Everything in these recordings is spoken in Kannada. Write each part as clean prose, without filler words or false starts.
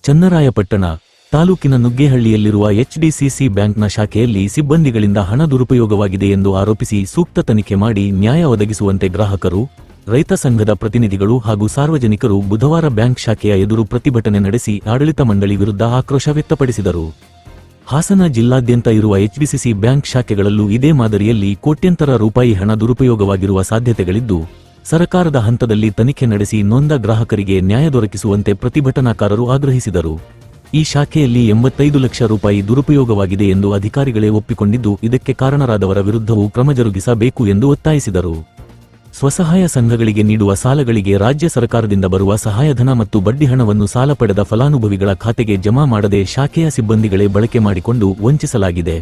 ಚನ್ನರಾಯಪಟ್ಟಣ ತಾಲೂಕಿನ ನುಗ್ಗೇಹಳ್ಳಿಯಲ್ಲಿರುವ ಎಚ್ಡಿಸಿಸಿ ಬ್ಯಾಂಕ್ನ ಶಾಖೆಯಲ್ಲಿ ಸಿಬ್ಬಂದಿಗಳಿಂದ ಹಣ ದುರುಪಯೋಗವಾಗಿದೆ ಎಂದು ಆರೋಪಿಸಿ ಸೂಕ್ತ ತನಿಖೆ ಮಾಡಿ ನ್ಯಾಯ ಒದಗಿಸುವಂತೆ ಗ್ರಾಹಕರು, ರೈತ ಸಂಘದ ಪ್ರತಿನಿಧಿಗಳು ಹಾಗೂ ಸಾರ್ವಜನಿಕರು ಬುಧವಾರ ಬ್ಯಾಂಕ್ ಶಾಖೆಯ ಎದುರು ಪ್ರತಿಭಟನೆ ನಡೆಸಿ ಆಡಳಿತ ಮಂಡಳಿ ವಿರುದ್ಧ ಆಕ್ರೋಶ ವ್ಯಕ್ತಪಡಿಸಿದರು. ಹಾಸನ ಜಿಲ್ಲಾದ್ಯಂತ ಇರುವ ಎಚ್ಡಿಸಿಸಿ ಬ್ಯಾಂಕ್ ಶಾಖೆಗಳಲ್ಲೂ ಇದೇ ಮಾದರಿಯಲ್ಲಿ ಕೋಟ್ಯಂತರ ರೂಪಾಯಿ ಹಣ ದುರುಪಯೋಗವಾಗಿರುವ ಸಾಧ್ಯತೆಗಳಿದ್ದು, ಸರಕಾರದ ಹಂತದಲ್ಲಿ ತನಿಖೆ ನಡೆಸಿ ನೊಂದ ಗ್ರಾಹಕರಿಗೆ ನ್ಯಾಯ ದೊರಕಿಸುವಂತೆ ಪ್ರತಿಭಟನಾಕಾರರು ಆಗ್ರಹಿಸಿದರು. ಈ ಶಾಖೆಯಲ್ಲಿ 85 ಲಕ್ಷ ರೂಪಾಯಿ ದುರುಪಯೋಗವಾಗಿದೆ ಎಂದು ಅಧಿಕಾರಿಗಳೇ ಒಪ್ಪಿಕೊಂಡಿದ್ದು, ಇದಕ್ಕೆ ಕಾರಣರಾದವರ ವಿರುದ್ಧವೂ ಕ್ರಮ ಜರುಗಿಸಬೇಕು ಎಂದು ಒತ್ತಾಯಿಸಿದರು. ಸ್ವಸಹಾಯ ಸಂಘಗಳಿಗೆ ನೀಡುವ ಸಾಲಗಳಿಗೆ ರಾಜ್ಯ ಸರ್ಕಾರದಿಂದ ಬರುವ ಸಹಾಯಧನ ಮತ್ತು ಬಡ್ಡಿಹಣವನ್ನು ಸಾಲ ಪಡೆದ ಫಲಾನುಭವಿಗಳ ಖಾತೆಗೆ ಜಮಾ ಮಾಡದೆ ಶಾಖೆಯ ಸಿಬ್ಬಂದಿಗಳೇ ಬಳಕೆ ಮಾಡಿಕೊಂಡು ವಂಚಿಸಲಾಗಿದೆ.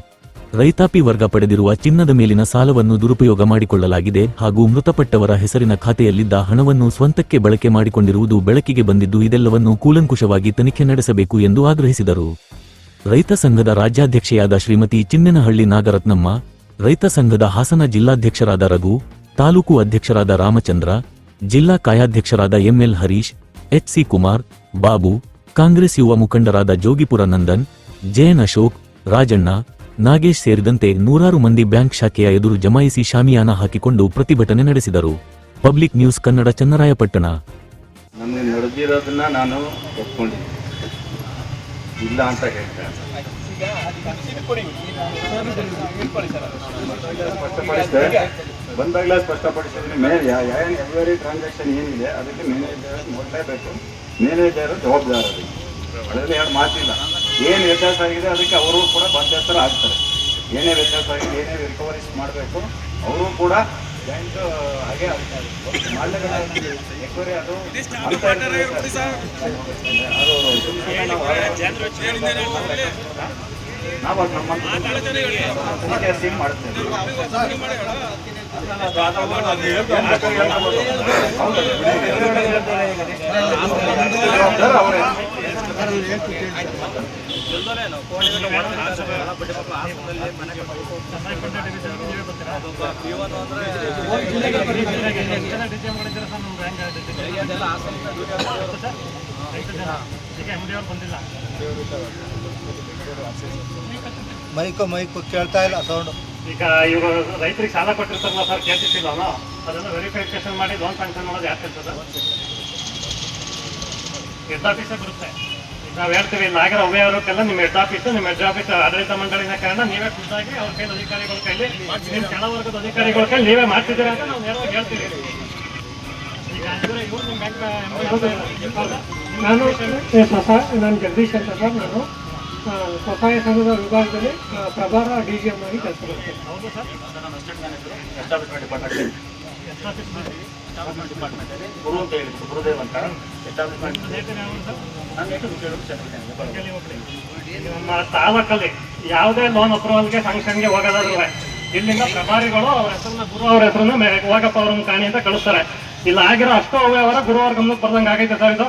ರೈತಾಪಿ ವರ್ಗ ಪಡೆದಿರುವ ಚಿನ್ನದ ಮೇಲಿನ ಸಾಲವನ್ನು ದುರುಪಯೋಗ ಮಾಡಿಕೊಳ್ಳಲಾಗಿದೆ ಹಾಗೂ ಮೃತಪಟ್ಟವರ ಹೆಸರಿನ ಖಾತೆಯಲ್ಲಿದ್ದ ಹಣವನ್ನು ಸ್ವಂತಕ್ಕೆ ಬಳಕೆ ಮಾಡಿಕೊಂಡಿರುವುದು ಬೆಳಕಿಗೆ ಬಂದಿದ್ದು, ಇದೆಲ್ಲವನ್ನೂ ಕೂಲಂಕುಷವಾಗಿ ತನಿಖೆ ನಡೆಸಬೇಕು ಎಂದು ಆಗ್ರಹಿಸಿದರು. ರೈತ ಸಂಘದ ರಾಜ್ಯಾಧ್ಯಕ್ಷೆಯಾದ ಶ್ರೀಮತಿ ಚಿನ್ನೆನಹಳ್ಳಿ ನಾಗರತ್ನಮ್ಮ, ರೈತ ಸಂಘದ ಹಾಸನ ಜಿಲ್ಲಾಧ್ಯಕ್ಷರಾದ ರಘು, ತಾಲೂಕು ಅಧ್ಯಕ್ಷರಾದ ರಾಮಚಂದ್ರ, ಜಿಲ್ಲಾ ಕಾರ್ಯಾಧ್ಯಕ್ಷರಾದ ಎಂಎಲ್ ಹರೀಶ್, ಎಚ್ಸಿ ಕುಮಾರ್, ಬಾಬು, ಕಾಂಗ್ರೆಸ್ ಯುವ ಮುಖಂಡರಾದ ಜೋಗಿಪುರ ನಂದನ್, ಜೆಎನ್ ಅಶೋಕ್, ರಾಜಣ್ಣ, ನಾಗೇಶ್ ಸೇರಿದಂತೆ ನೂರಾರು ಮಂದಿ ಬ್ಯಾಂಕ್ ಶಾಖೆಯ ಎದುರು ಜಮಾಯಿಸಿ ಶಾಮಿಯಾನ ಹಾಕಿಕೊಂಡು ಪ್ರತಿಭಟನೆ ನಡೆಸಿದರು. Public news Kannada, Channarayapatna. ನಮಗೆ ನಡೆದಿರೋದನ್ನ ನಾನು ಒಪ್ಕೊಂಡಿದ್ದೀನಿ, ಇಲ್ಲ ಅಂತ ಹೇಳ್ತೇನೆ. ಬಂದಾಗಲೇ ಸ್ಪಷ್ಟಪಡಿಸಿದ್ರೆ ಎವ್ರಿ ಟ್ರಾನ್ಸಾಕ್ಷನ್ ಏನಿದೆ ಅದಕ್ಕೆ ಮ್ಯಾನೇಜರ್ ನೋಡಲೇಬೇಕು. ಮ್ಯಾನೇಜರ್ ಜವಾಬ್ದಾರರು, ಅದರಲ್ಲಿ ಎರಡು ಮಾತಿಲ್ಲ. ಏನು ವ್ಯತ್ಯಾಸ ಆಗಿದೆ ಅದಕ್ಕೆ ಅವರು ಕೂಡ ಬಾಧ್ಯಸ್ಥರು ಆಗ್ತಾರೆ. ಏನೇ ವ್ಯತ್ಯಾಸ ಆಗಿದೆ, ಏನೇ ರಿಕವರೀಸ್ ಮಾಡಬೇಕು ಅವರು ಕೂಡ ಬ್ಯಾಂಕ್ ಹಾಗೆ ಎಕ್ವರಿ ಅದು ನಾವು ನಮ್ಮ ಸೀಮ್ ಮಾಡ್ತೇವೆ. ಮೈಕು ಕೇಳ್ತಾ ಇಲ್ಲ ಸೌಂಡ್. ಈಗ ಇವರು ರೈತರಿಗೆ ಸಾಲ ಕೊಟ್ಟಿರ್ತಾರಲ್ಲ ಸರ್, KCC ಲೋನು, ಅದನ್ನು ವೆರಿಫಿಕೇಶನ್ ಮಾಡಿ ಲೋನ್ ಸ್ಯಾಂಕ್ಷನ್ ಮಾಡೋದು ಯಾಕೆ ಇರ್ತದೆ? ಹೆಡ್ ಆಫೀಸೇ ಬರುತ್ತೆ. ನಾವು ಹೇಳ್ತೀವಿ ಇಲ್ಲಿ ಆಗಿರೋ ಅವ್ಯವಹಾರಕ್ಕೆಲ್ಲ ನಿಮ್ಮ ಹೆಡ್ ಆಫೀಸ್ ಆಡಳಿತ ಮಂಡಳಿನ ಕಾರಣ ನೀವೇ ಖುದ್ದಾಗಿ ಅವ್ರ ಕೈಲಿ ಅಧಿಕಾರಿಗಳ ಕೈಲಿ, ನಿಮ್ಮ ಕೆಳವರ್ಗದ ಅಧಿಕಾರಿಗಳ ಕೈಲಿ ನೀವೇ ಮಾಡ್ತಿದ್ದೀರಾ ಅಂತ ನಾವು ನೇರವಾಗಿ ಹೇಳ್ತೀವಿ. ಈಗ ಇವರು ನಿಮ್ಮ ಬ್ಯಾಂಕ್ ನಾನು ಜಗದೀಶ್ ಅಂತ ಸರ್, ನಾನು ಸ್ವಸಹಾಯ ಸಂಘದ ವಿಭಾಗದಲ್ಲಿ ಪ್ರಭಾರ DGM ಆಗಿ ಕೆಲಸ ಮಾಡ್ತೇನೆ. ಹೌದು ಸರ್, ನಮ್ಮ ತಾಲೂಕಲ್ಲಿ ಯಾವುದೇ ಲೋನ್ ಅಪ್ರೂವಲ್ಗೆ ಸ್ಯಾಂಕ್ಷನ್ಗೆ ಹೋಗೋದಾದ್ರೆ ಇಲ್ಲಿಂದ ಪ್ರಭಾರಿಗಳು ಅವ್ರ ಹೆಸರನ್ನ ಗುರು ಅವ್ರ ಹೆಸರನ್ನ ಹೋಗಪ್ಪ ಅವ್ರನ್ನ ಕಾಣಿ ಅಂತ ಕಳಿಸ್ತಾರೆ. ಇಲ್ಲ ಆಗಿರೋ ಅಷ್ಟು ಅವ್ಯವಹಾರ ಗುರುವಾರ ಗಮನಕ್ಕೆ ಬರ್ದಂಗೆ ಆಗೈತೆ ಸರ್. ಇದು